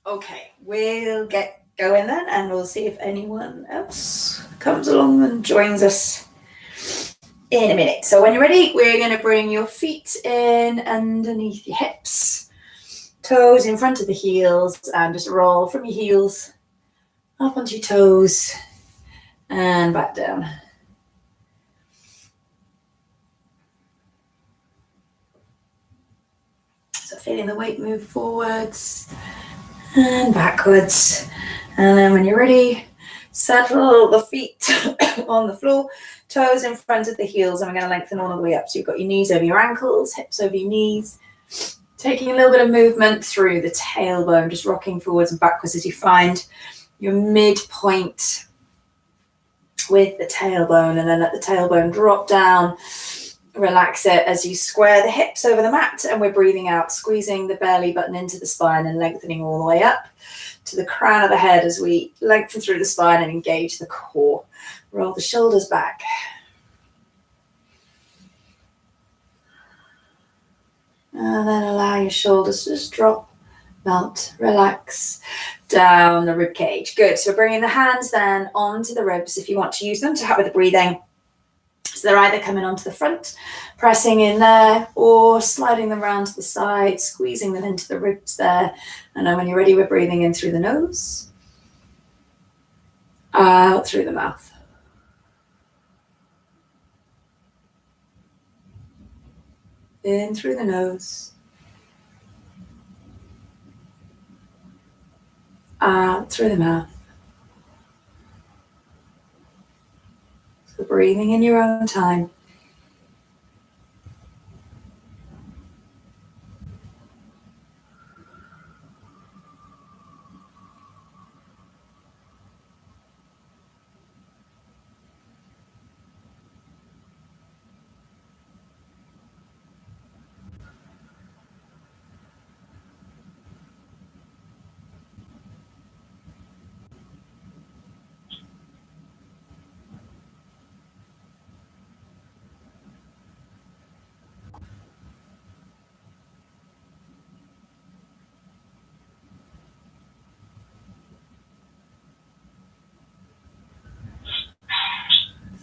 Okay, we'll get going then, and we'll see if anyone else comes along and joins us in a minute. So when you're ready, we're going to bring your feet in underneath your hips, toes in front of the heels, and just roll from your heels up onto your toes and back down. So feeling the weight move forwards and backwards. And then when you're ready, settle the feet on the floor, toes in front of the heels, and we're going to lengthen all the way up. So you've got your knees over your ankles, hips over your knees, taking a little bit of movement through the tailbone, just rocking forwards and backwards as you find your midpoint with the tailbone, and then let the tailbone drop down. Relax it as you square the hips over the mat, and we're breathing out, squeezing the belly button into the spine and lengthening all the way up to the crown of the head as we lengthen through the spine and engage the core. Roll the shoulders back. And then allow your shoulders to just drop, melt, relax down the rib cage. Good. So we're bringing the hands then onto the ribs if you want to use them to help with the breathing. So they're either coming onto the front, pressing in there, or sliding them around to the side, squeezing them into the ribs there. And then when you're ready, we're breathing in through the nose, out through the mouth. In through the nose, out through the mouth. So breathing in your own time.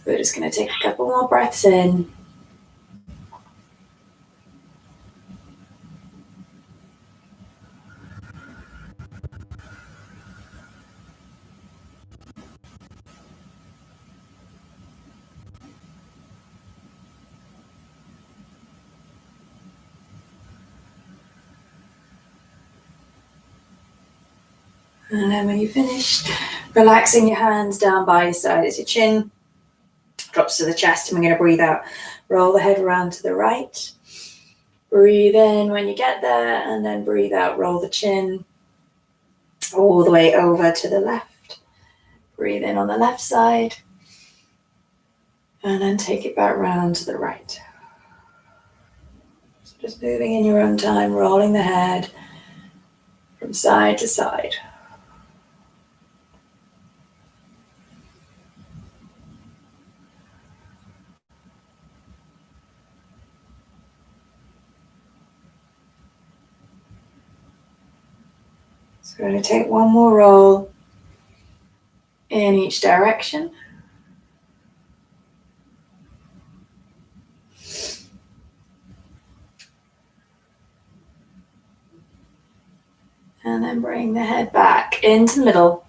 We're just going to take a couple more breaths in. And then when you've finished, relaxing your hands down by your side as your chin drops to the chest, and we're going to breathe out. Roll the head around to the right. Breathe in when you get there, and then breathe out. Roll the chin all the way over to the left. Breathe in on the left side, and then take it back round to the right. So just moving in your own time, rolling the head from side to side. So we're going to take one more roll in each direction. And then bring the head back into the middle.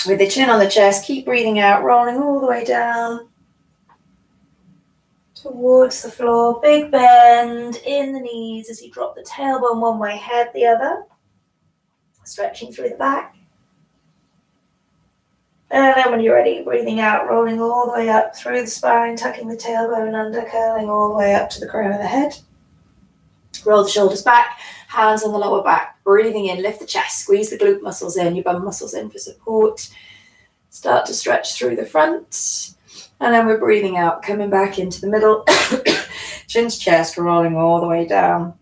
With the chin on the chest, keep breathing out, rolling all the way down towards the floor. Big bend in the knees as you drop the tailbone one way, head the other. Stretching through the back. And then when you're ready, breathing out, rolling all the way up through the spine, tucking the tailbone under, curling all the way up to the crown of the head. Roll the shoulders back, hands on the lower back. Breathing in, lift the chest, squeeze the glute muscles in, your bum muscles in for support. Start to stretch through the front. And then we're breathing out, coming back into the middle. Chin to chest, rolling all the way down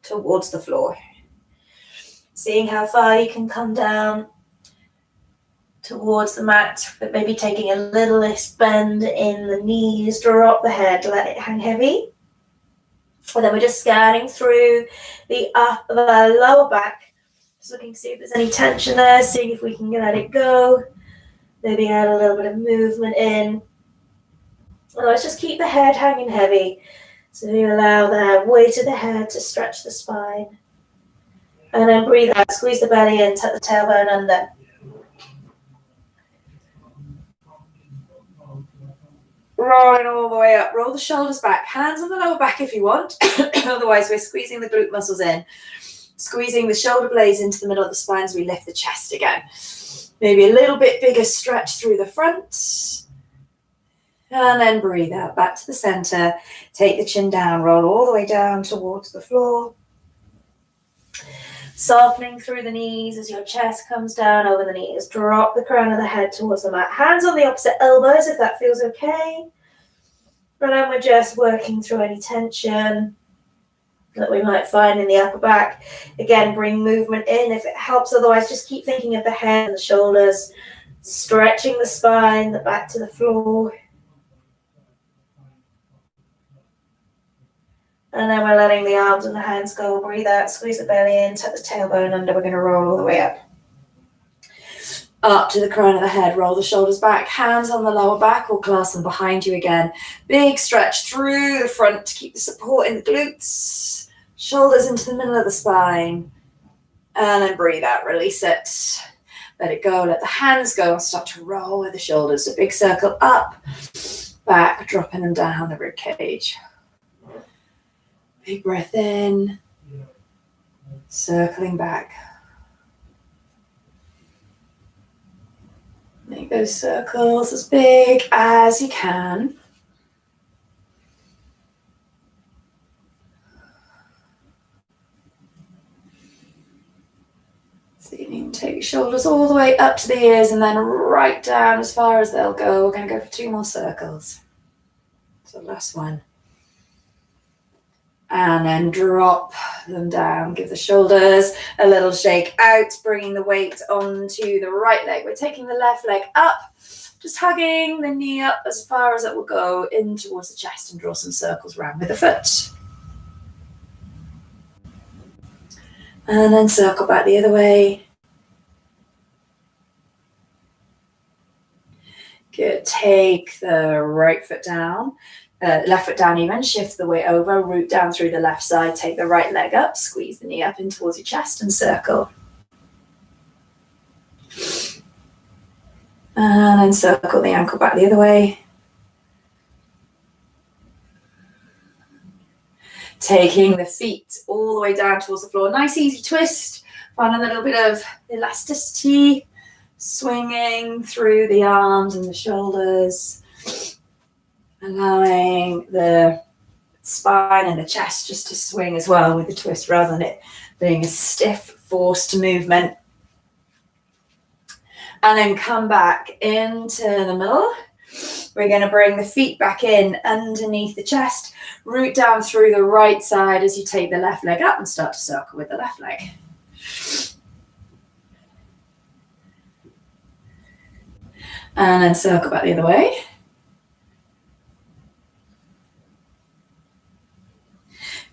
towards the floor. Seeing how far you can come down towards the mat, but maybe taking a little less bend in the knees, drop the head, let it hang heavy. And then we're just scanning through the lower back, Just looking to see if there's any tension there, seeing if we can let it go. Maybe add a little bit of movement in. Otherwise, just keep the head hanging heavy. So you allow the weight of the head to stretch the spine. And then breathe out, squeeze the belly in, tuck the tailbone under. Rolling all the way up, roll the shoulders back, hands on the lower back if you want. Otherwise, we're squeezing the glute muscles in. Squeezing the shoulder blades into the middle of the spine as we lift the chest again. Maybe a little bit bigger stretch through the front. And then breathe out, back to the center. Take the chin down, roll all the way down towards the floor. Softening through the knees as your chest comes down over the knees. Drop the crown of the head towards the mat. Hands on the opposite elbows if that feels okay. And then we're just working through any tension that we might find in the upper back. Again, bring movement in if it helps. Otherwise, just keep thinking of the head and the shoulders. Stretching the spine, the back to the floor. And then we're letting the arms and the hands go. Breathe out, squeeze the belly in, tuck the tailbone under. We're going to roll all the way up. Up to the crown of the head. Roll the shoulders back. Hands on the lower back or clasp them behind you again. Big stretch through the front to keep the support in the glutes. Shoulders into the middle of the spine. And then breathe out, release it. Let it go, let the hands go and start to roll with the shoulders. A big circle up, back, dropping them down the rib cage. Big breath in, circling back. Make those circles as big as you can. So you can take your shoulders all the way up to the ears and then right down as far as they'll go. We're going to go for 2 more circles. So last one. And then drop them down. Give the shoulders a little shake out, bringing the weight onto the right leg. We're taking the left leg up, just hugging the knee up as far as it will go in towards the chest and draw some circles around with the foot. And then circle back the other way. Good. Take the right foot down. Left foot down even, shift the weight over, root down through the left side, take the right leg up, squeeze the knee up in towards your chest and circle. And then circle the ankle back the other way. Taking the feet all the way down towards the floor. Nice easy twist, finding a little bit of elasticity, swinging through the arms and the shoulders. Allowing the spine and the chest just to swing as well with the twist rather than it being a stiff, forced movement. And then come back into the middle. We're going to bring the feet back in underneath the chest. Root down through the right side as you take the left leg up and start to circle with the left leg. And then circle back the other way.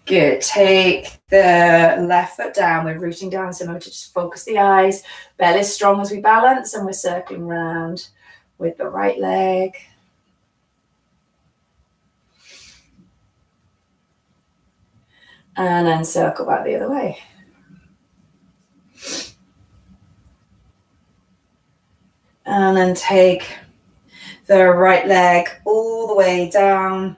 Good. Take the left foot down. We're rooting down, so remember to just focus the eyes. Belly is strong as we balance, and we're circling around with the right leg. And then circle back the other way. And then take the right leg all the way down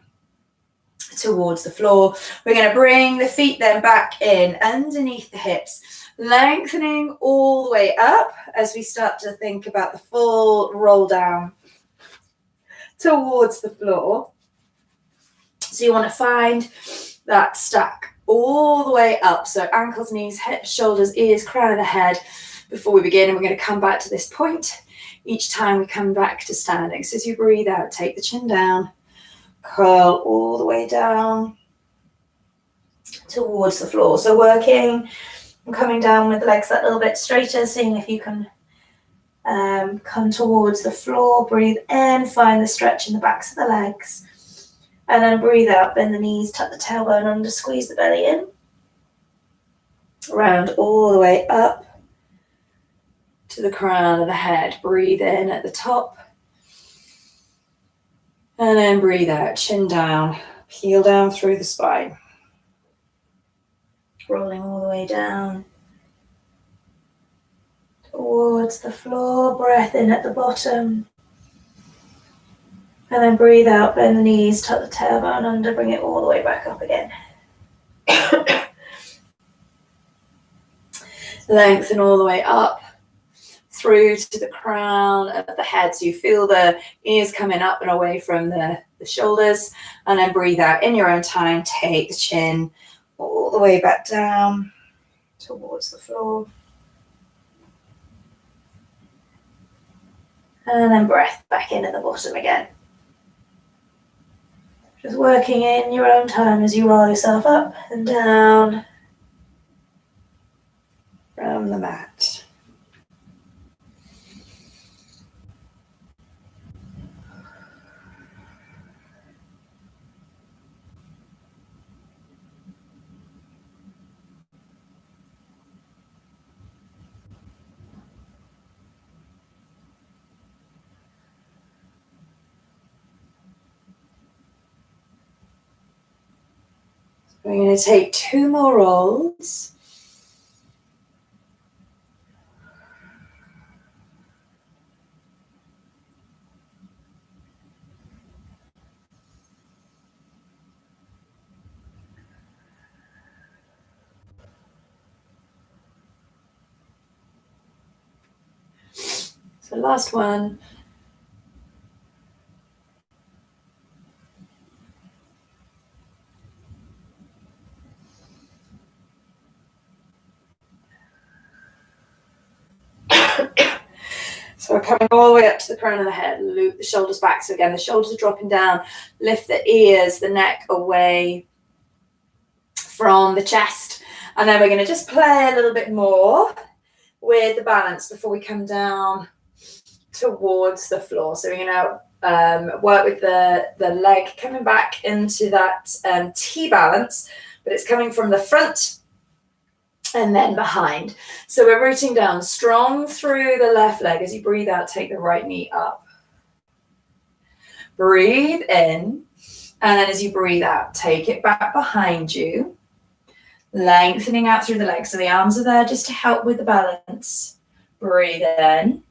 towards the floor. We're going to bring the feet then back in underneath the hips, lengthening all the way up as we start to think about the full roll down towards the floor. So you want to find that stack all the way up. So ankles, knees, hips, shoulders, ears, crown of the head before we begin. And we're going to come back to this point each time we come back to standing. So as you breathe out, take the chin down. Curl all the way down towards the floor. So working and coming down with the legs that little bit straighter, seeing if you can come towards the floor. Breathe in, find the stretch in the backs of the legs. And then breathe out, bend the knees, tuck the tailbone under, squeeze the belly in. Round all the way up. to the crown of the head. Breathe in at the top. And then breathe out, chin down, heel down through the spine. Rolling all the way down towards the floor. Breath in at the bottom. And then breathe out, bend the knees, tuck the tailbone under, bring it all the way back up again. Lengthen all the way up through to the crown of the head. So you feel the ears coming up and away from the shoulders. And then breathe out in your own time. Take the chin all the way back down towards the floor. And then breath back in at the bottom again. Just working in your own time as you roll yourself up and down from the mat. We're going to take 2 more rolls. So last one. So we're coming all the way up to the crown of the head. Loop the shoulders back. So again, the shoulders are dropping down. Lift the ears, the neck away from the chest. And then we're going to just play a little bit more with the balance before we come down towards the floor. So we're going to work with the leg coming back into that T balance, but it's coming from the front and then behind. So we're rooting down strong through the left leg. As you breathe out, take the right knee up. Breathe in, and then as you breathe out, take it back behind you, lengthening out through the legs. So the arms are there just to help with the balance. Breathe in,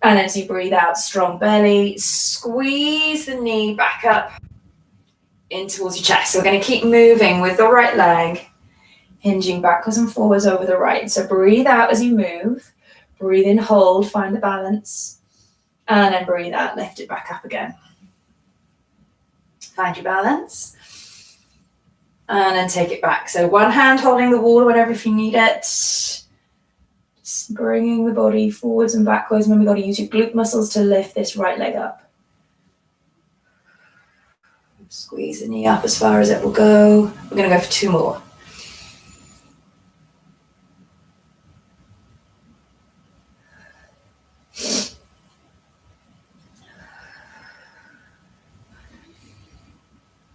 and as you breathe out, strong belly, squeeze the knee back up in towards your chest. So we're going to keep moving with the right leg, hinging backwards and forwards over the right. So breathe out as you move. Breathe in, hold, find the balance. And then breathe out, lift it back up again. Find your balance. And then take it back. So one hand holding the wall or whatever if you need it. Just bringing the body forwards and backwards. Remember, you've got to use your glute muscles to lift this right leg up. Squeeze the knee up as far as it will go. We're going to go for 2 more.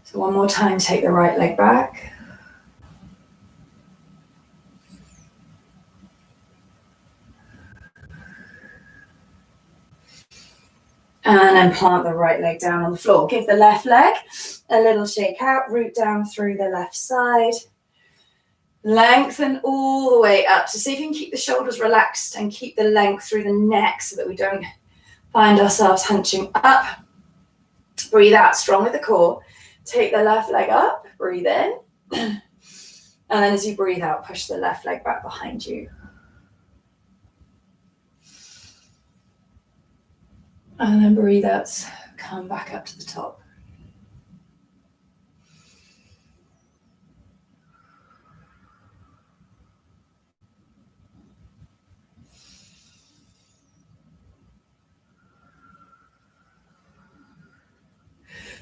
So one more time, take the right leg back. And then plant the right leg down on the floor. Give the left leg a little shake out, root down through the left side. Lengthen all the way up. So see if you can keep the shoulders relaxed and keep the length through the neck so that we don't find ourselves hunching up. Breathe out, strong with the core. Take the left leg up, breathe in. And then as you breathe out, push the left leg back behind you. And then breathe out, come back up to the top.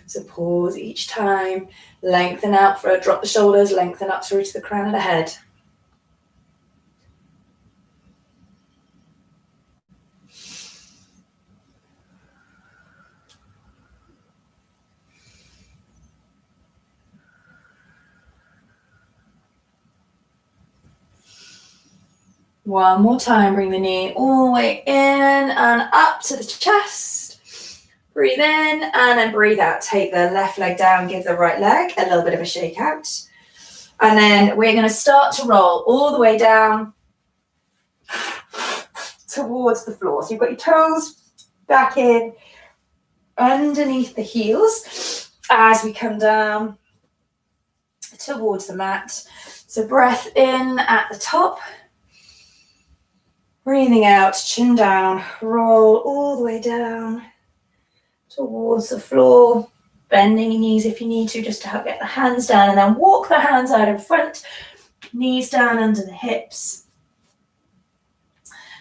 So pause each time, lengthen out, drop the shoulders, lengthen up through to the crown of the head. One more time, bring the knee all the way in and up to the chest. Breathe in and then breathe out. Take the left leg down, give the right leg a little bit of a shake out. And then we're going to start to roll all the way down towards the floor. So you've got your toes back in underneath the heels as we come down towards the mat. So breath in at the top. Breathing out, chin down, roll all the way down towards the floor, bending your knees if you need to, just to help get the hands down, and then walk the hands out in front, knees down under the hips,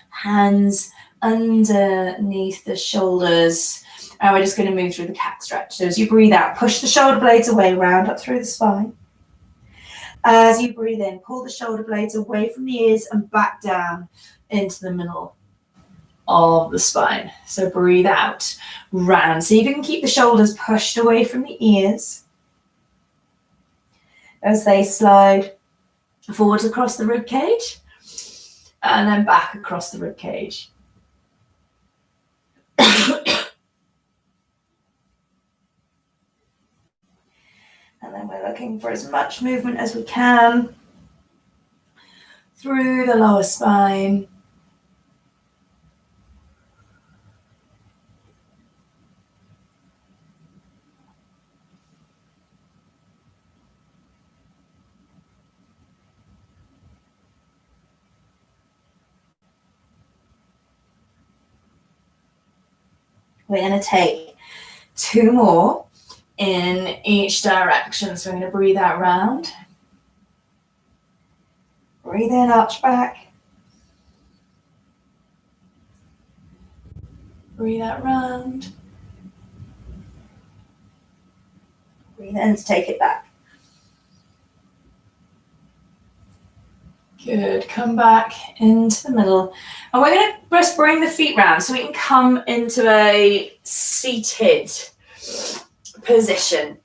hands underneath the shoulders, and we're just going to move through the cat stretch. So as you breathe out, push the shoulder blades away, round up through the spine. As you breathe in, pull the shoulder blades away from the ears and back down into the middle of the spine. So breathe out, round. See if you can keep the shoulders pushed away from the ears as they slide forwards across the rib cage and then back across the rib cage. And then we're looking for as much movement as we can through the lower spine. We're going to take 2 more in each direction. So we're going to breathe out round. Breathe in, arch back. Breathe out round. Breathe in to take it back. Good, come back into the middle. And we're going to just bring the feet round so we can come into a seated position.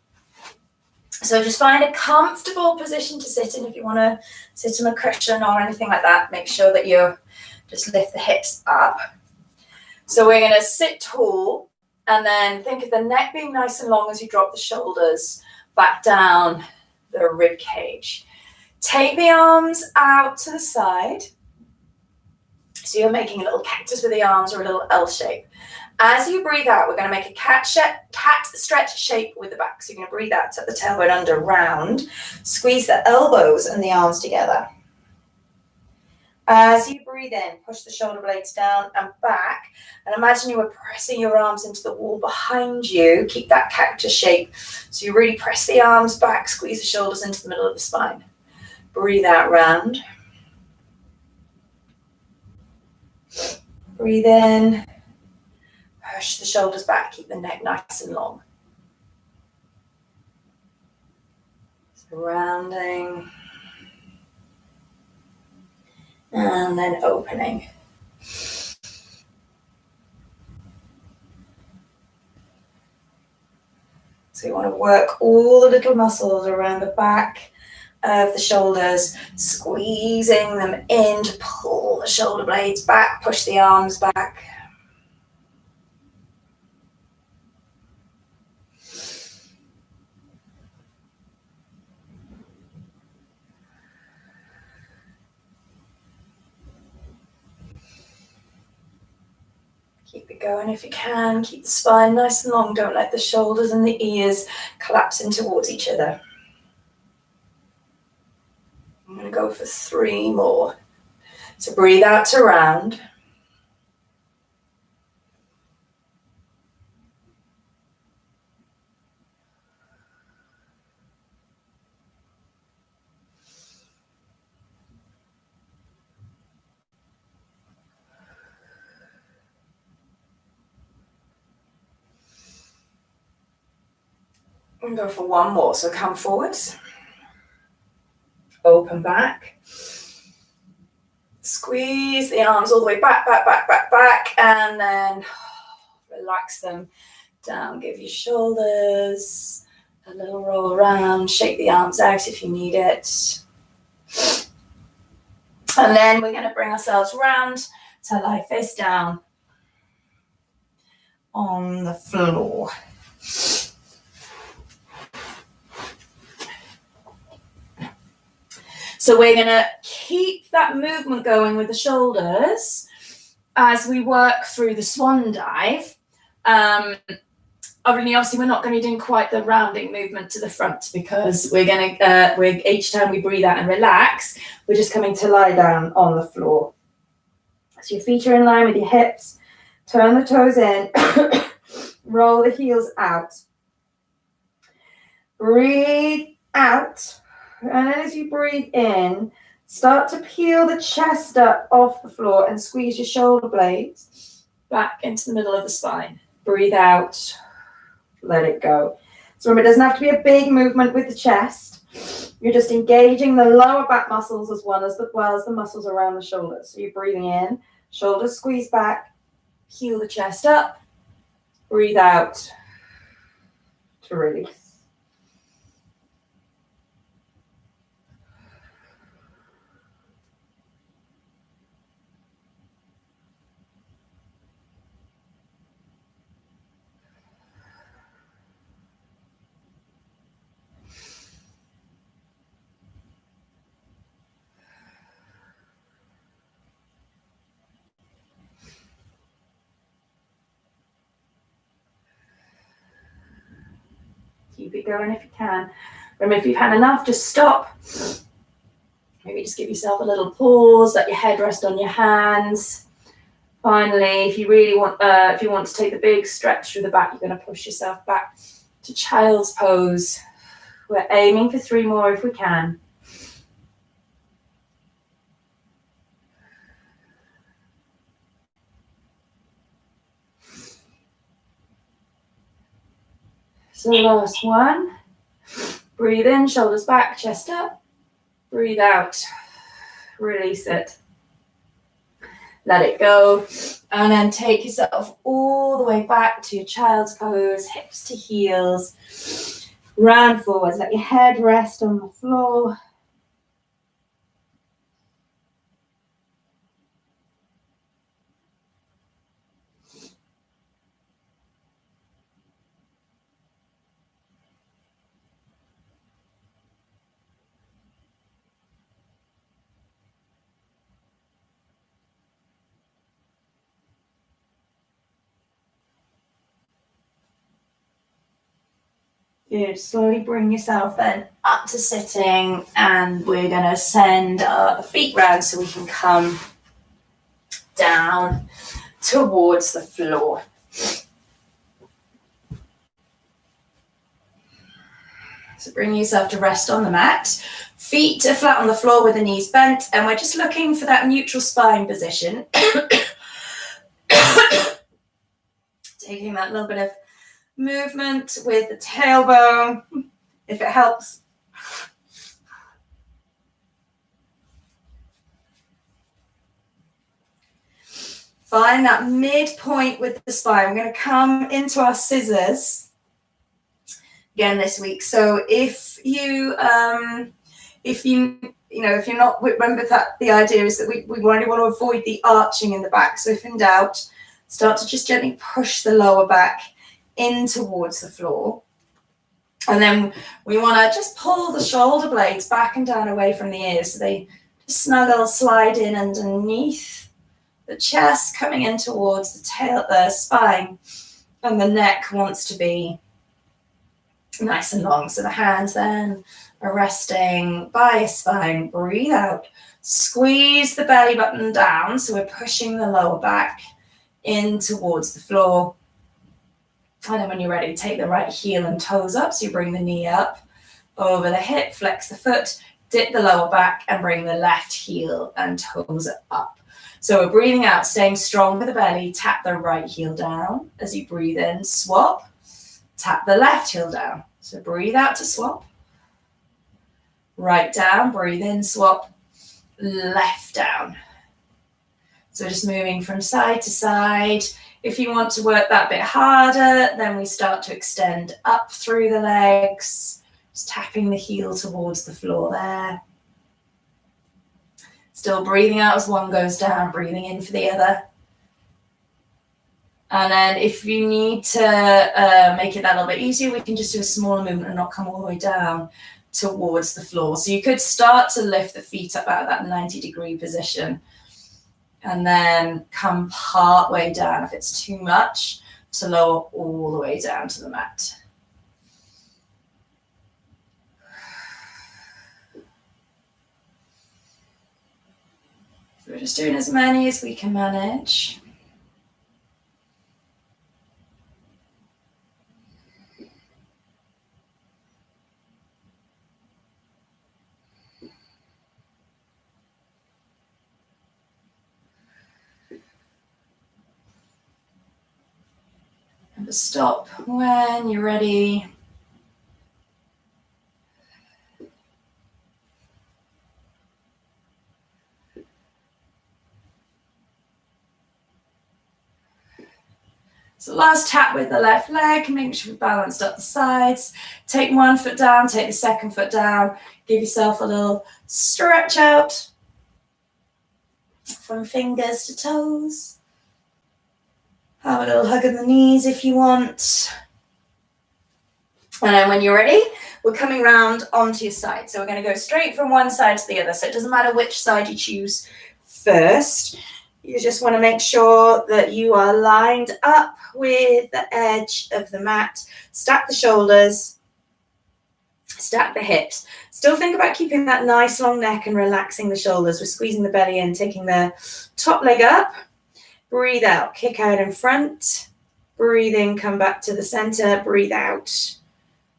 So just find a comfortable position to sit in. If you want to sit on a cushion or anything like that, make sure that you just lift the hips up. So we're going to sit tall and then think of the neck being nice and long as you drop the shoulders back down the rib cage. Take the arms out to the side. So you're making a little cactus with the arms or a little L shape. As you breathe out, we're going to make a cat stretch shape with the back. So you're going to breathe out, tuck the tailbone under, round. Squeeze the elbows and the arms together. As you breathe in, push the shoulder blades down and back. And imagine you were pressing your arms into the wall behind you. Keep that cactus shape. So you really press the arms back, squeeze the shoulders into the middle of the spine. Breathe out, round. Breathe in. Push the shoulders back, keep the neck nice and long. So rounding. And then opening. So you want to work all the little muscles around the back of the shoulders, squeezing them in to pull the shoulder blades back, push the arms back. Keep it going if you can. Keep the spine nice and long. Don't let the shoulders and the ears collapse in towards each other. I'm going to go for 3 more. So breathe out to round. And go for 1 more. So come forwards. Open back. Squeeze the arms all the way back, back, back, back, back. And then relax them down. Give your shoulders a little roll around. Shake the arms out if you need it. And then we're going to bring ourselves round to lie face down on the floor. So we're going to keep that movement going with the shoulders as we work through the swan dive. Obviously, we're not going to be doing quite the rounding movement to the front because we're going to, each time we breathe out and relax, we're just coming to lie down on the floor. So your feet are in line with your hips. Turn the toes in. Roll the heels out. Breathe out. And then as you breathe in, start to peel the chest up off the floor and squeeze your shoulder blades back into the middle of the spine. Breathe out. Let it go. So remember, it doesn't have to be a big movement with the chest. You're just engaging the lower back muscles as well as the muscles around the shoulders. So you're breathing in, shoulders squeeze back, peel the chest up, breathe out to release. Keep it going if you can. Remember, if you've had enough, just stop. Maybe just give yourself a little pause, let your head rest on your hands. Finally, if you really want, if you want to take the big stretch through the back, you're going to push yourself back to child's pose. We're aiming for 3 more if we can. So last one. Breathe in, shoulders back, chest up. Breathe out. Release it. Let it go. And then take yourself all the way back to your child's pose, hips to heels. Round forwards. Let your head rest on the floor. Good. Slowly bring yourself then up to sitting, and we're going to send the feet round so we can come down towards the floor. So bring yourself to rest on the mat. Feet are flat on the floor with the knees bent, and we're just looking for that neutral spine position. Taking that little bit of movement with the tailbone, if it helps. Find that midpoint with the spine. We're going to come into our scissors again this week. So if you're not, remember that the idea is that we only want to avoid the arching in the back. So if in doubt, start to just gently push the lower back in towards the floor. And then we want to just pull the shoulder blades back and down away from the ears. So they just snuggle, slide in underneath the chest, coming in towards the tail, the spine. And the neck wants to be nice and long. So the hands then are resting by your spine. Breathe out. Squeeze the belly button down. So we're pushing the lower back in towards the floor. And then when you're ready, take the right heel and toes up. So you bring the knee up over the hip, flex the foot, dip the lower back, and bring the left heel and toes up. So we're breathing out, staying strong with the belly. Tap the right heel down. As you breathe in, swap. Tap the left heel down. So breathe out to swap. Right down, breathe in, swap. Left down. So just moving from side to side. If you want to work that bit harder, then we start to extend up through the legs, just tapping the heel towards the floor there. Still breathing out as one goes down, breathing in for the other. And then if you need to make it that little bit easier, we can just do a smaller movement and not come all the way down towards the floor. So you could start to lift the feet up out of that 90-degree position and then come part way down if it's too much to lower all the way down to the mat. So we're just doing as many as we can manage. And stop when you're ready. So last tap with the left leg, make sure we've balanced up the sides. Take one foot down, take the second foot down. Give yourself a little stretch out from fingers to toes. Have a little hug in the knees if you want. And then when you're ready, we're coming round onto your side. So we're going to go straight from one side to the other. So it doesn't matter which side you choose first. You just want to make sure that you are lined up with the edge of the mat. Stack the shoulders, stack the hips. Still think about keeping that nice long neck and relaxing the shoulders. We're squeezing the belly in, taking the top leg up. Breathe out, kick out in front. Breathe in, come back to the center. Breathe out,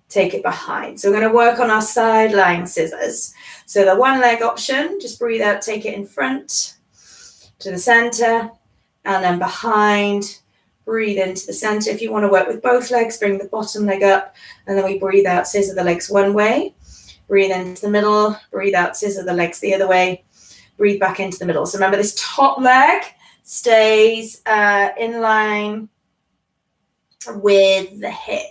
take it behind. So we're going to work on our side lying scissors. So the one leg option, just breathe out, take it in front to the center, and then behind, breathe into the center. If you want to work with both legs, bring the bottom leg up, and then we breathe out, scissor the legs one way, breathe into the middle, breathe out, scissor the legs the other way, breathe back into the middle. So remember, this top leg stays in line with the hip.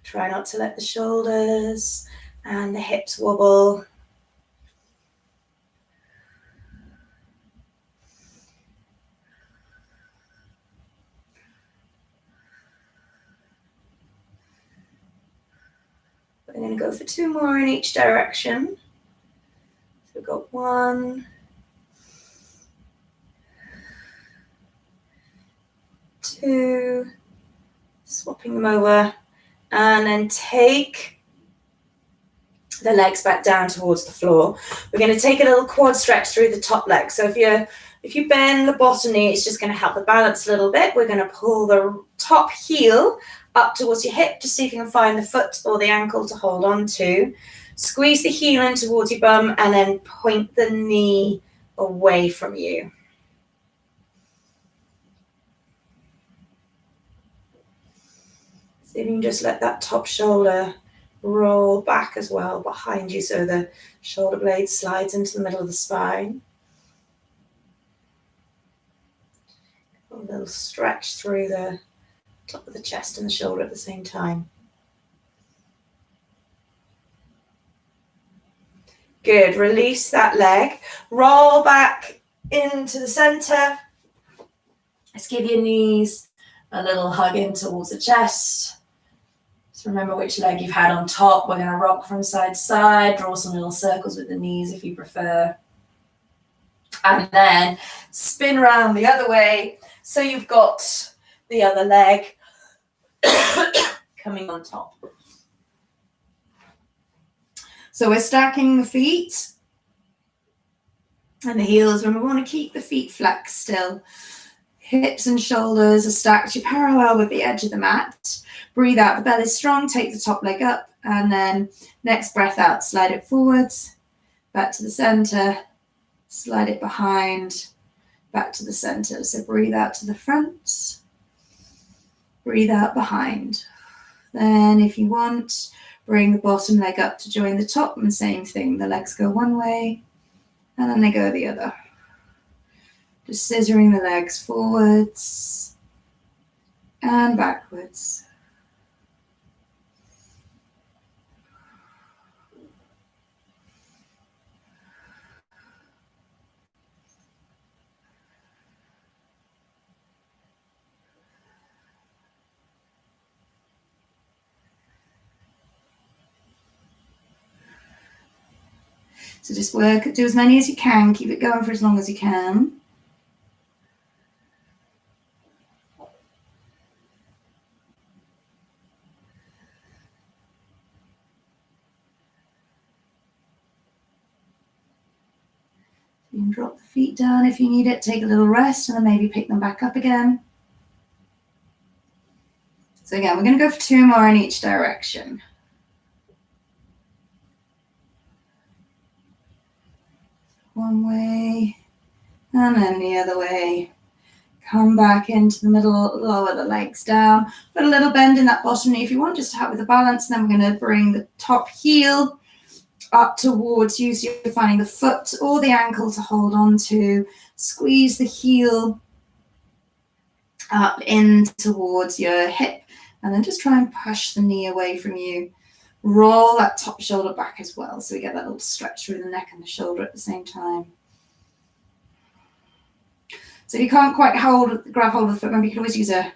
Try not to let the shoulders and the hips wobble. We're going to go for 2 more in each direction. So we've got 1, 2, swapping them over, and then take the legs back down towards the floor. We're going to take a little quad stretch through the top leg. So if you bend the bottom knee, it's just going to help the balance a little bit. We're going to pull the top heel up towards your hip. Just see if you can find the foot or the ankle to hold on to. Squeeze the heel in towards your bum and then point the knee away from you. See if you can just let that top shoulder roll back as well behind you so the shoulder blade slides into the middle of the spine. A little stretch through the top of the chest and the shoulder at the same time. Good. Release that leg. Roll back into the center. Let's give your knees a little hug in towards the chest. So remember which leg you've had on top. We're going to rock from side to side, draw some little circles with the knees if you prefer. And then spin around the other way. So you've got the other leg coming on top. So we're stacking the feet and the heels. Remember, we want to keep the feet flexed still. Hips and shoulders are stacked. You're parallel with the edge of the mat. Breathe out, the belly's strong. Take the top leg up. And then next breath out, slide it forwards, back to the center, slide it behind, back to the center. So breathe out to the front, breathe out behind. Then if you want, bring the bottom leg up to join the top, and same thing. The legs go one way and then they go the other. Just scissoring the legs forwards and backwards. So just do as many as you can. Keep it going for as long as you can. You can drop the feet down if you need it. Take a little rest and then maybe pick them back up again. So again, we're going to go for 2 more in each direction. One way and then the other way. Come back into the middle, lower the legs down. Put a little bend in that bottom knee if you want, just to help with the balance. And then we're going to bring the top heel up towards you. So you're finding the foot or the ankle to hold on to. Squeeze the heel up in towards your hip. And then just try and push the knee away from you. Roll that top shoulder back as well. So we get that little stretch through the neck and the shoulder at the same time. So if you can't quite grab hold of the foot, maybe you can always use a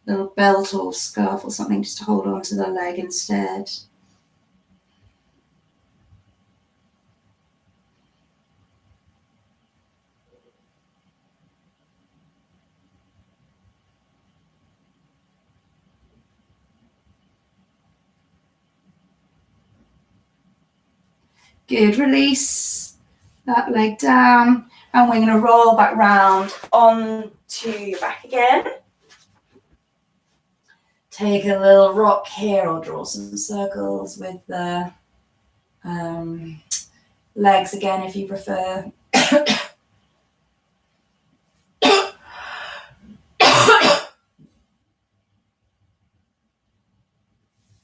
little belt or scarf or something just to hold on to the leg instead. Good, release that leg down. And we're going to roll back round onto your back again. Take a little rock here or draw some circles with the legs again if you prefer. And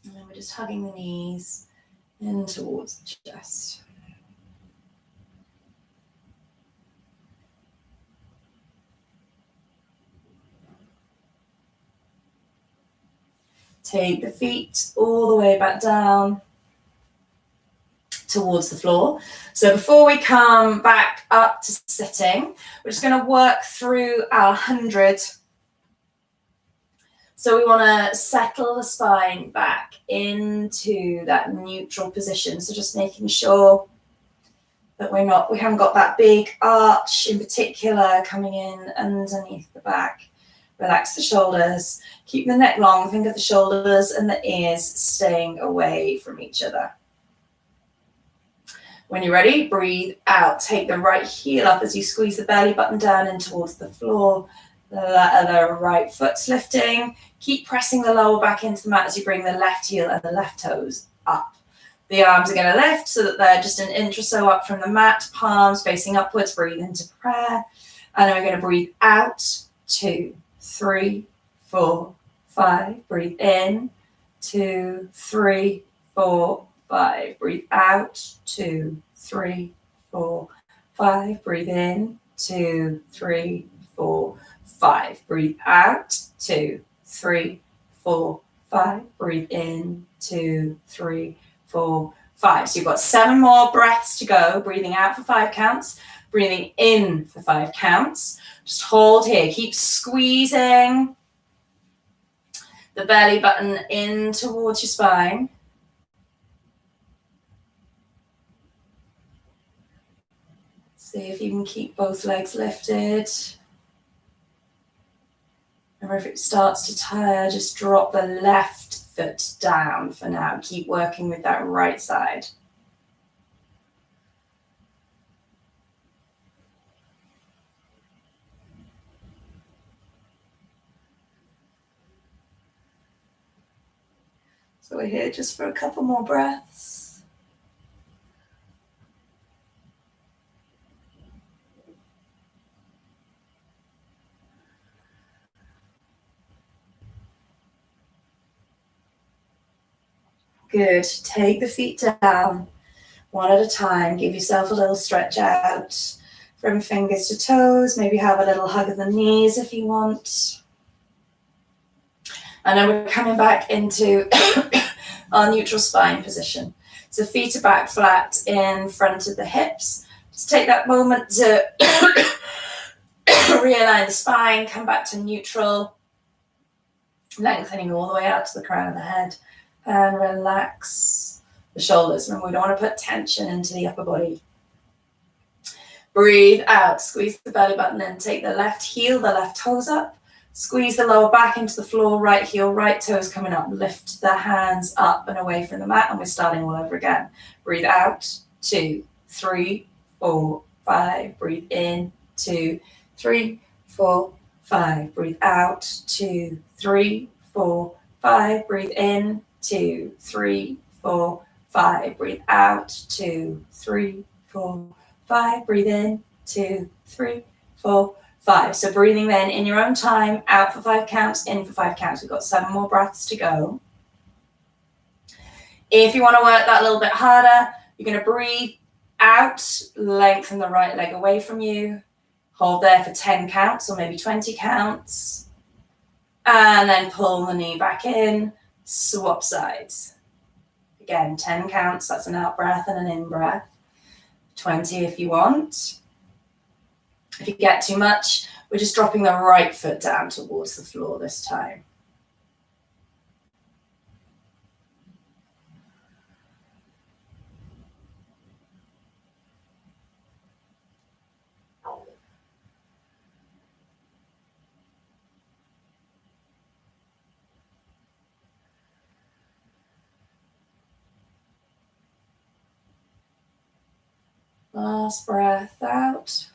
then we're just hugging the knees in towards the chest. Take the feet all the way back down towards the floor. So before we come back up to sitting, we're just going to work through our 100. So we want to settle the spine back into that neutral position. So just making sure that we haven't got that big arch in particular coming in underneath the back. Relax the shoulders, keep the neck long, think of the shoulders and the ears staying away from each other. When you're ready, breathe out. Take the right heel up as you squeeze the belly button down in towards the floor. The right foot's lifting. Keep pressing the lower back into the mat as you bring the left heel and the left toes up. The arms are going to lift so that they're just an inch or so up from the mat, palms facing upwards. Breathe into prayer. And then we're going to breathe out. 2, 3, 4, 5. Breathe in. 2, 3, 4, 5. Breathe out. 2, 3, 4, 5. Breathe in. 2, 3, 4, 5. Breathe out. 2, 3, 4, 5. Breathe in. 2, 3, 4, 5. So you've got 7 more breaths to go. Breathing out for 5 counts. Breathing in for 5 counts. Just hold here. Keep squeezing the belly button in towards your spine. See if you can keep both legs lifted. Remember, if it starts to tire, just drop the left foot down for now. Keep working with that right side. So we're here just for a couple more breaths. Good. Take the feet down one at a time. Give yourself a little stretch out from fingers to toes. Maybe have a little hug of the knees if you want. And then we're coming back into our neutral spine position. So feet are back flat in front of the hips. Just take that moment to realign the spine, come back to neutral, lengthening all the way out to the crown of the head, and relax the shoulders. Remember, we don't want to put tension into the upper body. Breathe out, squeeze the belly button in, take the left heel, the left toes up, squeeze the lower back into the floor, right heel, right toes coming up, lift the hands up and away from the mat, and we're starting all over again. Breathe out, 2, 3, 4, 5, breathe in, 2, 3, 4, 5, breathe out, 2, 3, 4, 5, breathe in, 2, 3, 4, 5, breathe out, 2, 3, 4, 5, breathe in, 2, 3, 4, 5. So breathing then in your own time, out for 5 counts, in for 5 counts. We've got 7 more breaths to go. If you want to work that a little bit harder, you're going to breathe out, lengthen the right leg away from you, hold there for 10 counts or maybe 20 counts, and then pull the knee back in, swap sides. Again, 10 counts, that's an out breath and an in breath. 20 if you want. If you get too much, we're just dropping the right foot down towards the floor this time. Last breath out.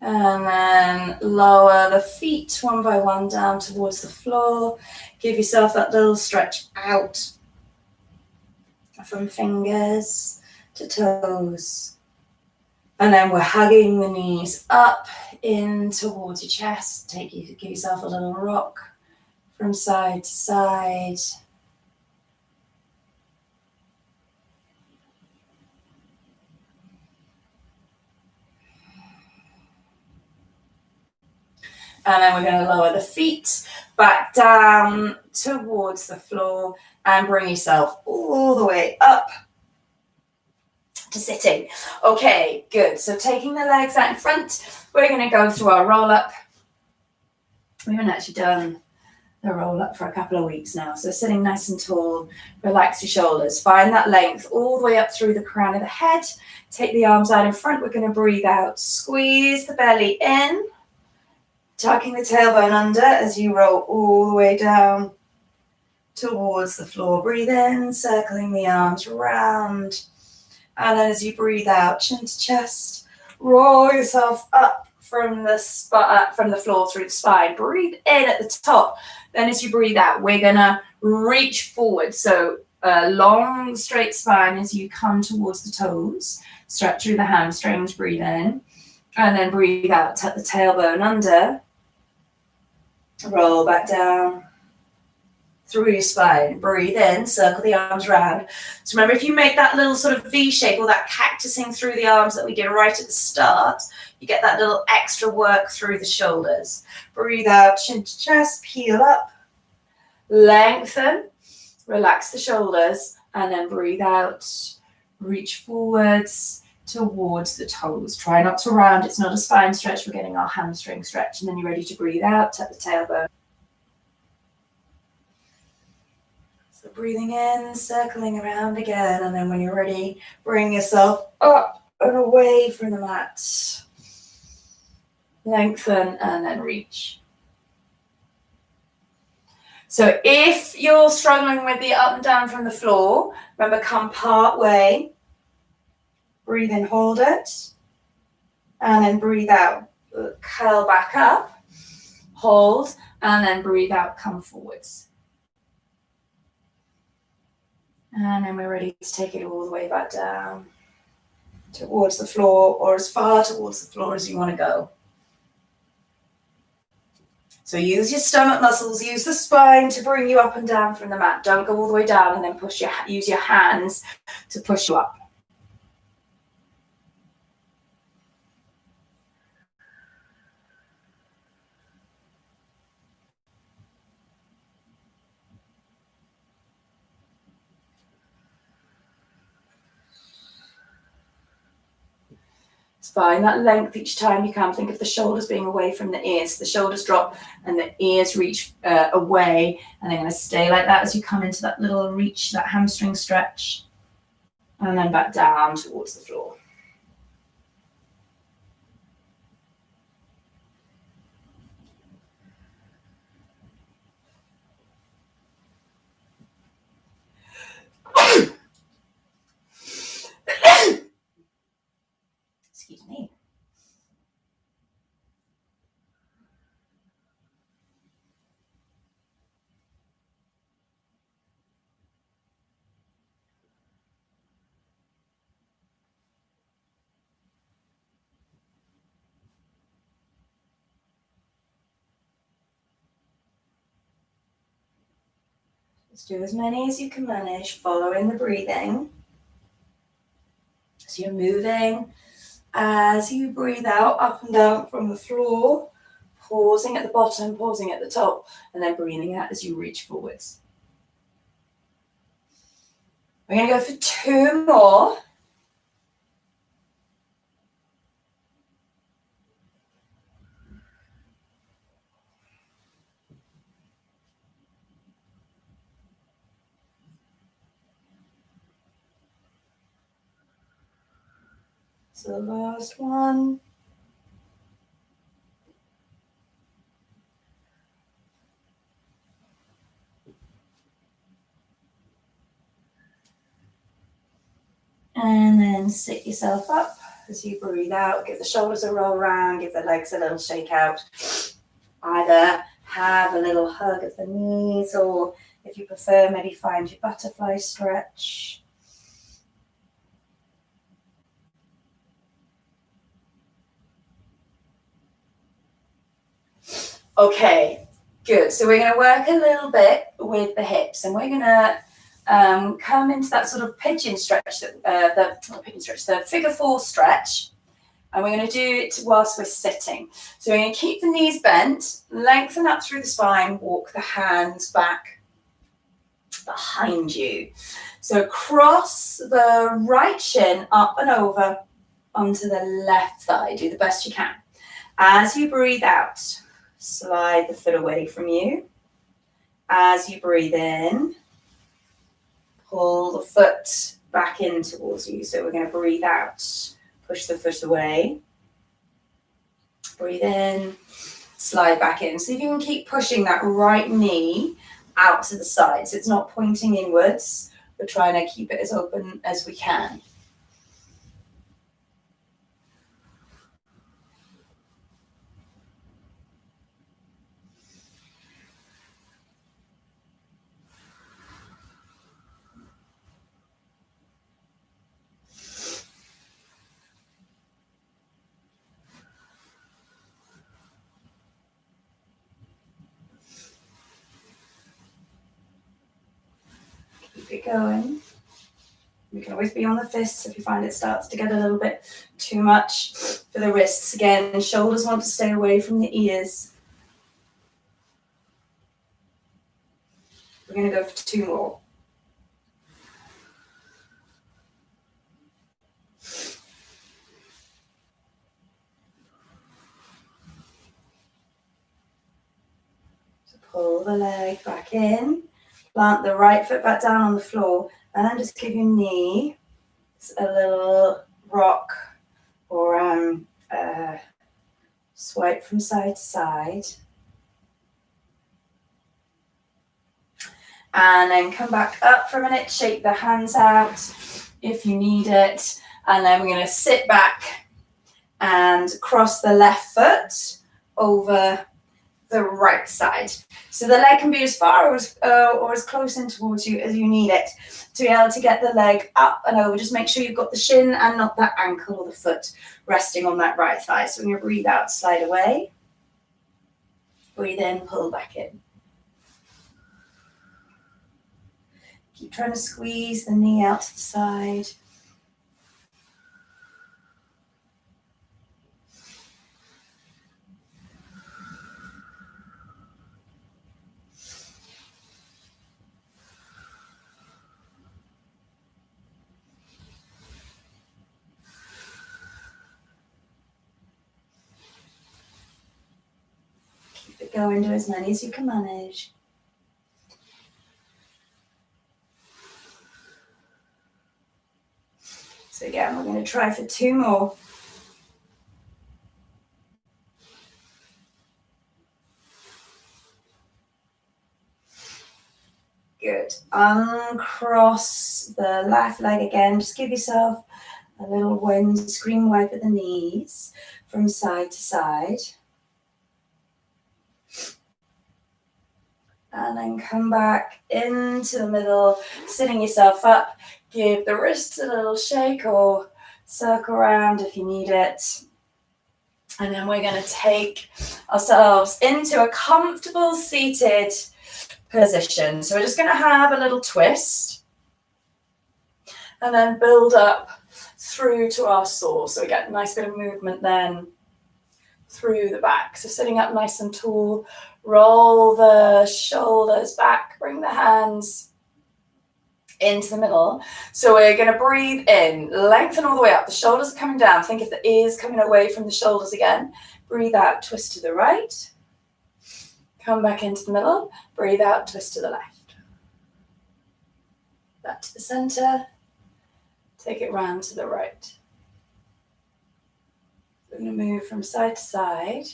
And then lower the feet one by one down towards the floor. Give yourself that little stretch out from fingers to toes. And then we're hugging the knees up in towards your chest. Give yourself a little rock from side to side. And then we're going to lower the feet back down towards the floor and bring yourself all the way up to sitting. Okay, good. So taking the legs out in front, we're going to go through our roll up. We haven't actually done the roll up for a couple of weeks now. So sitting nice and tall, relax your shoulders. Find that length all the way up through the crown of the head. Take the arms out in front. We're going to breathe out. Squeeze the belly in. Tucking the tailbone under as you roll all the way down towards the floor. Breathe in, circling the arms round. And then as you breathe out, chin to chest, roll yourself up from the floor through the spine. Breathe in at the top. Then as you breathe out, we're going to reach forward. So a long, straight spine as you come towards the toes. Stretch through the hamstrings, breathe in. And then breathe out, tuck the tailbone under. Roll back down through your spine. Breathe in, circle the arms round. So remember, if you make that little sort of V shape or that cactusing through the arms that we did right at the start, you get that little extra work through the shoulders. Breathe out, chin to chest, peel up, lengthen, relax the shoulders, and then breathe out, reach forwards towards the toes. Try not to round. It's not a spine stretch. We're getting our hamstring stretch. And then you're ready to breathe out. Tuck the tailbone. So breathing in, circling around again. And then when you're ready, bring yourself up and away from the mat. Lengthen and then reach. So if you're struggling with the up and down from the floor, remember, come part way. Breathe in, hold it, and then breathe out. Curl back up, hold, and then breathe out, come forwards. And then we're ready to take it all the way back down towards the floor, or as far towards the floor as you want to go. So use your stomach muscles, use the spine to bring you up and down from the mat. Don't go all the way down and then use your hands to push you up. Find that length each time you can. Think of the shoulders being away from the ears. The shoulders drop and the ears reach away, and they're going to stay like that as you come into that little reach, that hamstring stretch. And then back down towards the floor. Excuse me. Let's do as many as you can manage, following the breathing. So you're moving as you breathe out, up and down from the floor, pausing at the bottom, pausing at the top, and then breathing out as you reach forwards. We're going to go for 2 more. So the last one. And then sit yourself up as you breathe out. Give the shoulders a roll around, give the legs a little shake out. Either have a little hug of the knees, or if you prefer, maybe find your butterfly stretch. Okay, good. So we're going to work a little bit with the hips, and we're going to come into that sort of pigeon stretch, the figure 4 stretch. And we're going to do it whilst we're sitting. So we're going to keep the knees bent, lengthen up through the spine, walk the hands back behind you. So cross the right shin up and over onto the left thigh. Do the best you can. As you breathe out, slide the foot away from you. As you breathe in, pull the foot back in towards you. So we're going to breathe out, push the foot away. Breathe in, slide back in. So if you can keep pushing that right knee out to the side, so it's not pointing inwards, we're trying to keep it as open as we can. Keep it going. You can always be on the fists if you find it starts to get a little bit too much for the wrists. Again, shoulders want to stay away from the ears. We're going to go for 2 more. So pull the leg back in, plant the right foot back down on the floor, and then just give your knee a little rock or swipe from side to side. And then come back up for a minute, shake the hands out if you need it. And then we're going to sit back and cross the left foot over the right side. So the leg can be as far or as close in towards you as you need it to be able to get the leg up and over. Just make sure you've got the shin and not that ankle or the foot resting on that right thigh. So when you breathe out, slide away. Breathe in, pull back in. Keep trying to squeeze the knee out to the side. Keep it going, do as many as you can manage. So again, we're going to try for 2 more. Good. Uncross the left leg again. Just give yourself a little windscreen wipe at the knees from side to side. And then come back into the middle, sitting yourself up. Give the wrists a little shake or circle around if you need it. And then we're going to take ourselves into a comfortable seated position. So we're just going to have a little twist and then build up through to our saw. So we get a nice bit of movement then through the back. So sitting up nice and tall, roll the shoulders back, bring the hands into the middle. So we're going to breathe in, lengthen all the way up. The shoulders are coming down. Think of the ears coming away from the shoulders again. Breathe out, twist to the right. Come back into the middle. Breathe out, twist to the left. Back to the center. Take it round to the right. We're going to move from side to side.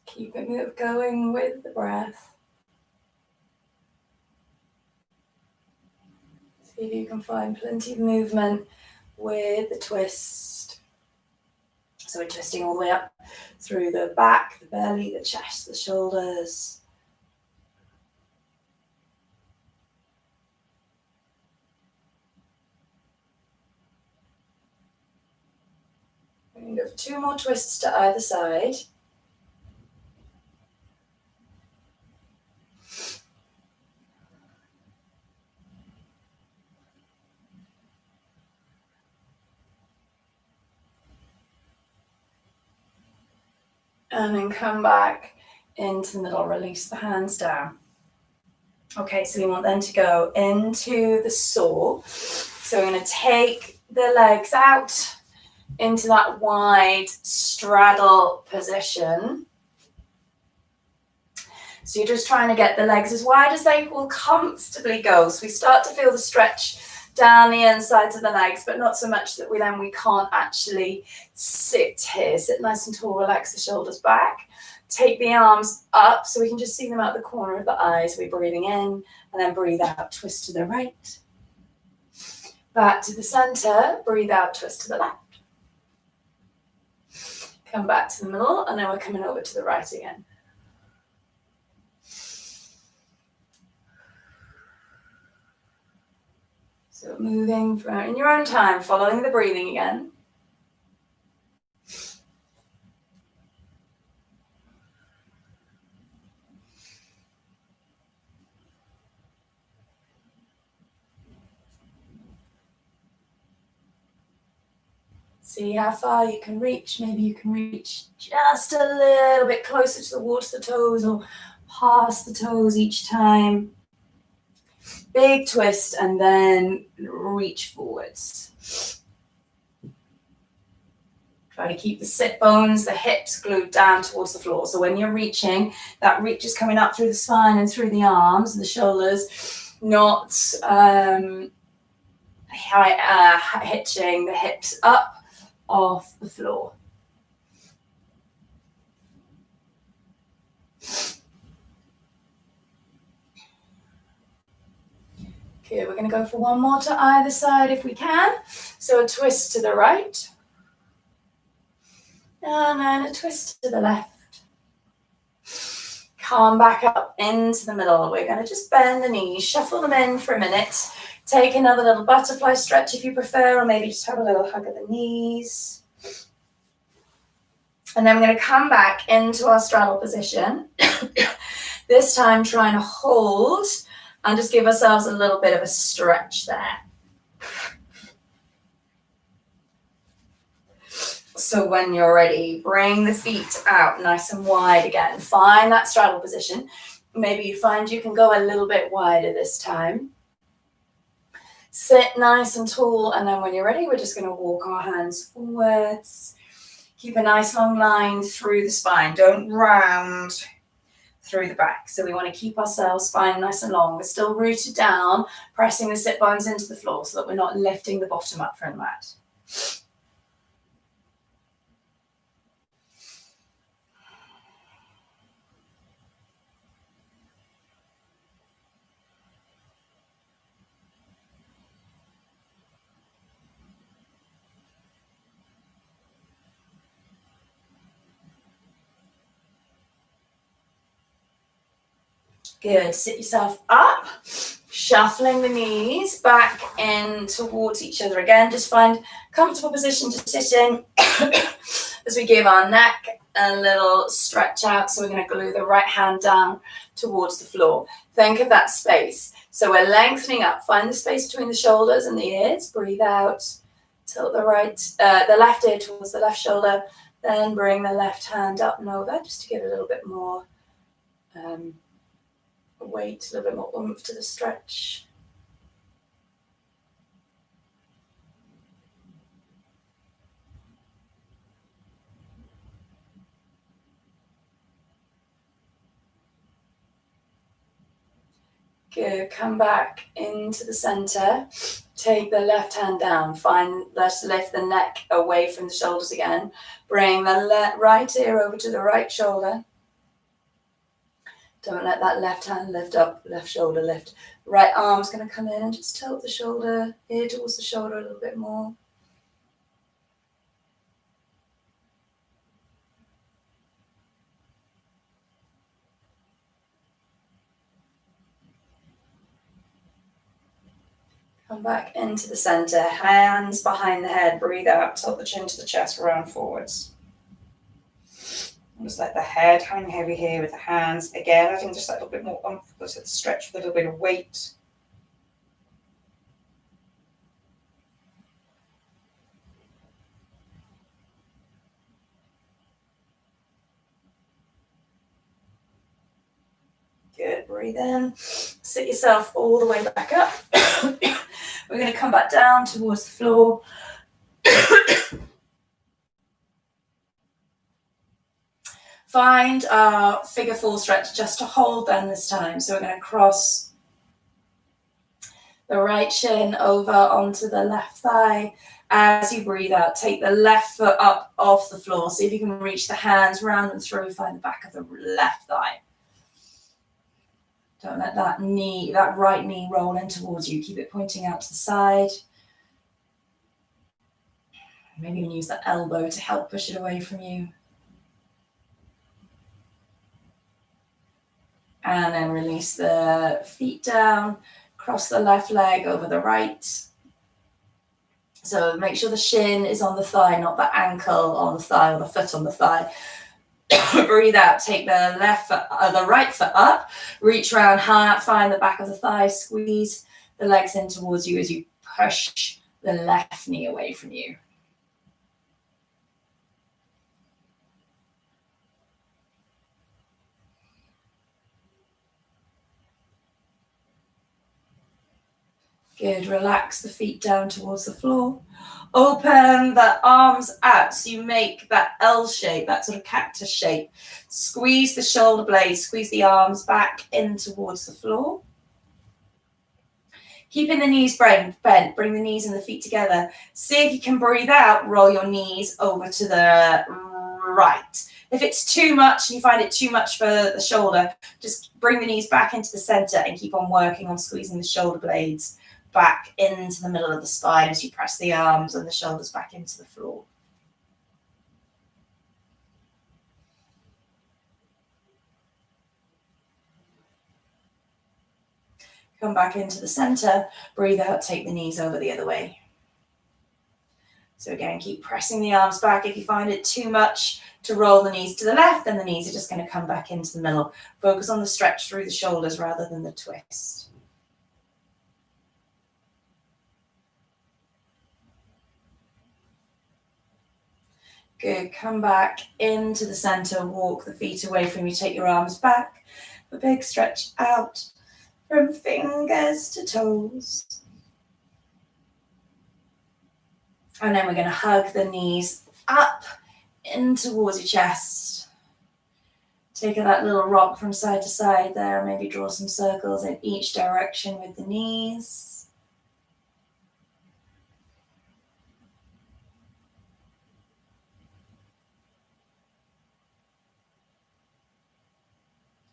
Keep it going with the breath. See if you can find plenty of movement with the twist. So we're twisting all the way up through the back, the belly, the chest, the shoulders. We're going to go for 2 more twists to either side. And then come back into the middle, release the hands down. Okay, so we want them to go into the saw. So we're going to take the legs out into that wide straddle position. So you're just trying to get the legs as wide as they will comfortably go. So we start to feel the stretch down the insides of the legs, but not so much that we can't actually sit here. Sit nice and tall, relax the shoulders back. Take the arms up so we can just see them out the corner of the eyes. We're breathing in and then breathe out, twist to the right. Back to the center, breathe out, twist to the left. Come back to the middle and then we're coming over to the right again. So moving in your own time, following the breathing again. See how far you can reach. Maybe you can reach just a little bit closer towards the toes or past the toes each time. Big twist and then reach forwards. Try to keep the sit bones, the hips glued down towards the floor. So when you're reaching, that reach is coming up through the spine and through the arms and the shoulders, not hitching the hips up off the floor. Okay, we're going to go for 1 more to either side if we can. So a twist to the right. And then a twist to the left. Come back up into the middle. We're going to just bend the knees, shuffle them in for a minute. Take another little butterfly stretch if you prefer, or maybe just have a little hug of the knees. And then we're going to come back into our straddle position. This time trying to hold and just give ourselves a little bit of a stretch there. So when you're ready, bring the feet out nice and wide again. Find that straddle position. Maybe you find you can go a little bit wider this time. Sit nice and tall, and then when you're ready, we're just going to walk our hands forwards. Keep a nice long line through the spine. Don't round through the back. So we want to keep our spine nice and long. We're still rooted down, pressing the sit bones into the floor so that we're not lifting the bottom up from the mat. Good. Sit yourself up, shuffling the knees back in towards each other again. Just find comfortable position to sit in as we give our neck a little stretch out. So we're going to glue the right hand down towards the floor. Think of that space. So we're lengthening up. Find the space between the shoulders and the ears. Breathe out. Tilt the left ear towards the left shoulder. Then bring the left hand up and over just to give a little bit more weight, a little bit more oomph to the stretch. Good. Come back into the center. Take the left hand down. Let's lift the neck away from the shoulders again. Bring the right ear over to the right shoulder. Don't let that left hand lift up, left shoulder lift. Right arm's going to come in and just tilt the shoulder, ear towards the shoulder a little bit more. Come back into the center, hands behind the head, breathe out, tilt the chin to the chest, round forwards. Just let the head hang heavy here with the hands. Again, I think just a little bit more oomph, let's stretch with a little bit of weight. Good, breathe in. Sit yourself all the way back up. We're going to come back down towards the floor. Find our figure 4 stretch just to hold then this time. So we're going to cross the right shin over onto the left thigh. As you breathe out, take the left foot up off the floor. See if you can reach the hands round and through. Find the back of the left thigh. Don't let that right knee roll in towards you. Keep it pointing out to the side. Maybe you can use that elbow to help push it away from you. And then release the feet down. Cross the left leg over the right. So make sure the shin is on the thigh, not the ankle on the thigh or the foot on the thigh. Breathe out. Take the right foot up. Reach around high. Find the back of the thigh. Squeeze the legs in towards you as you push the left knee away from you. Good. Relax the feet down towards the floor. Open the arms out so you make that L shape, that sort of cactus shape. Squeeze the shoulder blades, squeeze the arms back in towards the floor. Keeping the knees bent, bring the knees and the feet together. See if you can breathe out, roll your knees over to the right. If it's too much and you find it too much for the shoulder, just bring the knees back into the center and keep on working on squeezing the shoulder blades back into the middle of the spine as you press the arms and the shoulders back into the floor. Come back into the center, breathe out, take the knees over the other way. So again, keep pressing the arms back. If you find it too much to roll the knees to the left, then the knees are just going to come back into the middle. Focus on the stretch through the shoulders rather than the twist. Good. Come back into the center. Walk the feet away from you. Take your arms back. A big stretch out from fingers to toes. And then we're going to hug the knees up in towards your chest. Take that little rock from side to side there. Maybe draw some circles in each direction with the knees.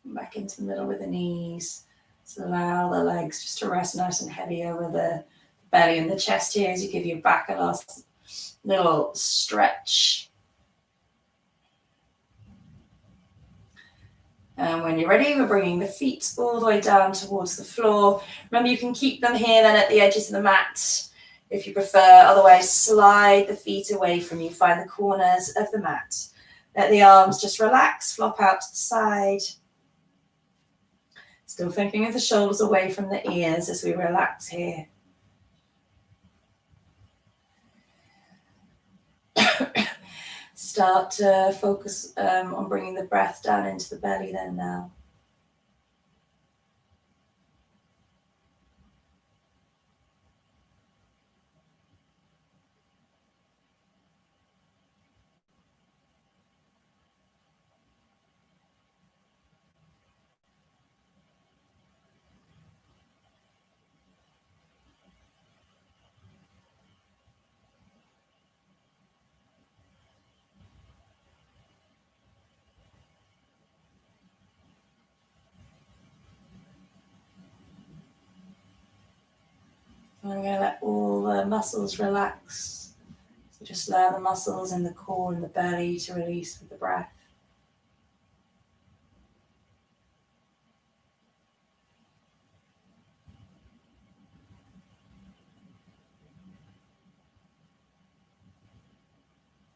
Back into the middle with the knees. So allow the legs just to rest nice and heavy over the belly and the chest here as you give your back a last little stretch. And when you're ready, we're bringing the feet all the way down towards the floor. Remember, you can keep them here then at the edges of the mat if you prefer. Otherwise, slide the feet away from you. Find the corners of the mat. Let the arms just relax, flop out to the side. Still thinking of the shoulders away from the ears as we relax here. Start to focus on bringing the breath down into the belly then now. And I'm going to let all the muscles relax. So just allow the muscles in the core and the belly to release with the breath.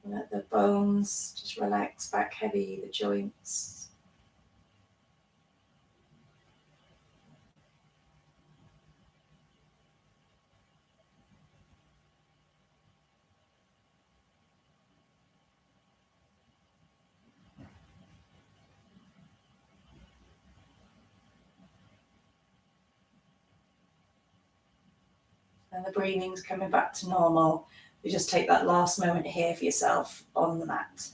Let the bones just relax back heavy, the joints. And the breathing's coming back to normal. You just take that last moment here for yourself on the mat.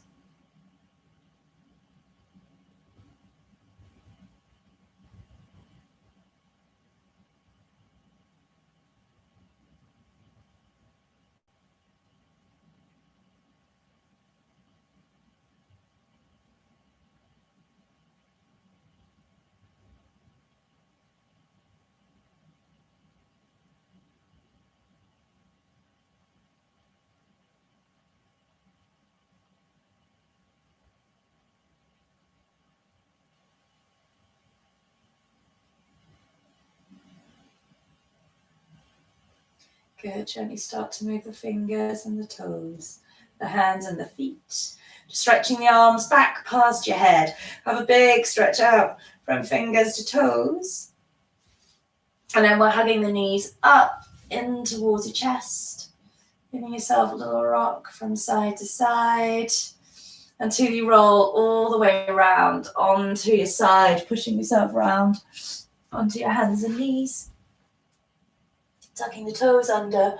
Good, gently start to move the fingers and the toes, the hands and the feet. Just stretching the arms back past your head. Have a big stretch out from fingers to toes. And then we're hugging the knees up in towards your chest. Giving yourself a little rock from side to side until you roll all the way around onto your side, pushing yourself around onto your hands and knees. Tucking the toes under.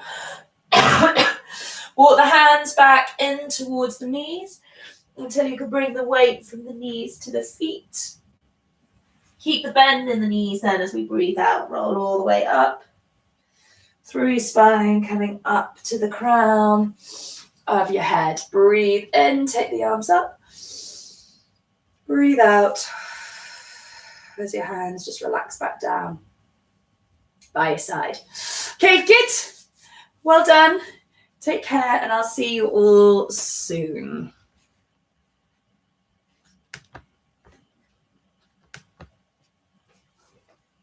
Walk the hands back in towards the knees until you can bring the weight from the knees to the feet. Keep the bend in the knees then as we breathe out. Roll all the way up through your spine, coming up to the crown of your head. Breathe in, take the arms up. Breathe out as your hands just relax back down by your side. Okay, good. Well done. Take care, and I'll see you all soon.